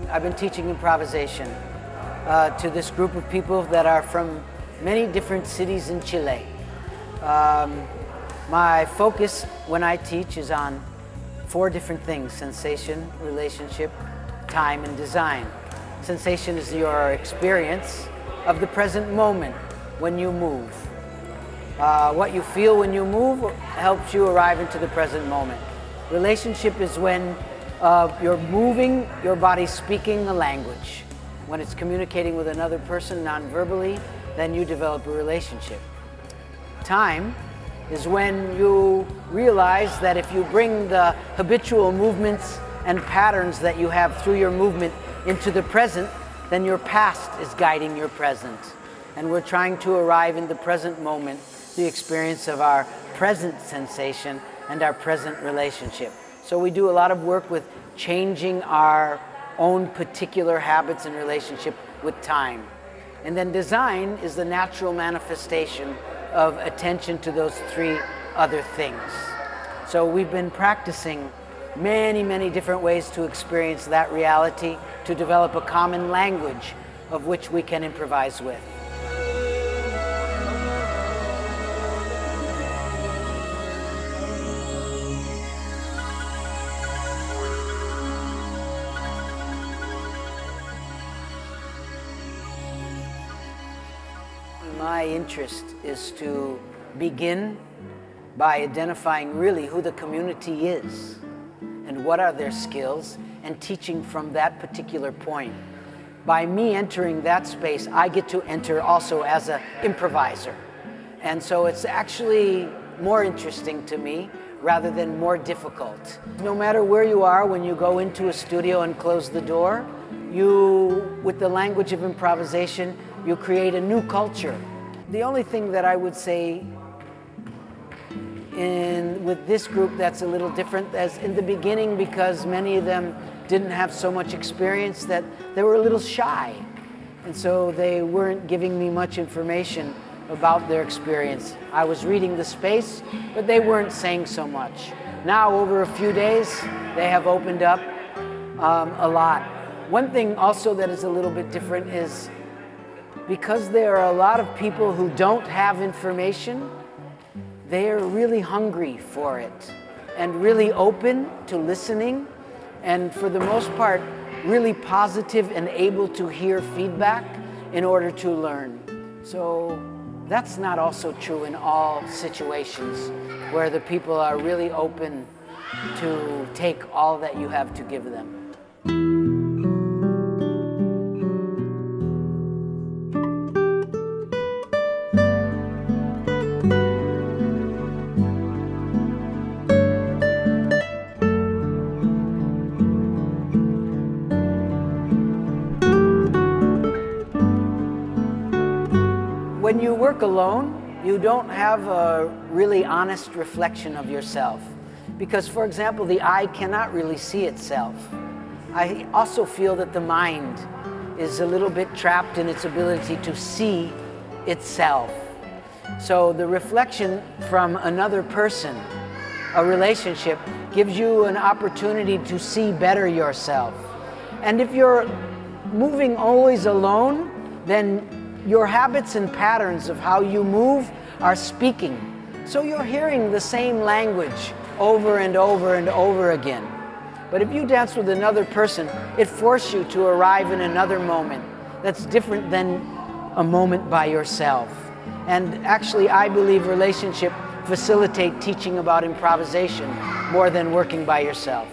I've been teaching improvisation to this group of people that are from many different cities in Chile. My focus when I teach is on 4 different things: sensation, relationship, time, and design. Sensation is your experience of the present moment when you move. What you feel when you move helps you arrive into the present moment. Relationship is when you're moving, your body's speaking a language. When it's communicating with another person non-verbally, then you develop a relationship. Time is when you realize that if you bring the habitual movements and patterns that you have through your movement into the present, then your past is guiding your present. And we're trying to arrive in the present moment, the experience of our present sensation and our present relationship. So we do a lot of work with changing our own particular habits and relationship with time. And then design is the natural manifestation of attention to those 3 other things. So we've been practicing many different ways to experience that reality, to develop a common language of which we can improvise with. My interest is to begin by identifying really who the community is and what are their skills, and teaching from that particular point. By me entering that space, I get to enter also as an improviser. And so it's actually more interesting to me rather than more difficult. No matter where you are, when you go into a studio and close the door, with the language of improvisation, you create a new culture. The only thing that I would say with this group that's a little different, as in the beginning, because many of them didn't have so much experience, that they were a little shy. And so they weren't giving me much information about their experience. I was reading the space, but they weren't saying so much. Now, over a few days, they have opened up a lot. One thing also that is a little bit different is because there are a lot of people who don't have information, they are really hungry for it and really open to listening, and for the most part, really positive and able to hear feedback in order to learn. So that's not also true in all situations where the people are really open to take all that you have to give them. When you work alone, you don't have a really honest reflection of yourself. Because, for example, the eye cannot really see itself. I also feel that the mind is a little bit trapped in its ability to see itself. So the reflection from another person, a relationship, gives you an opportunity to see better yourself. And if you're moving always alone, then your habits and patterns of how you move are speaking. So you're hearing the same language over and over and over again. But if you dance with another person, it forces you to arrive in another moment that's different than a moment by yourself. And actually, I believe relationship facilitate teaching about improvisation more than working by yourself.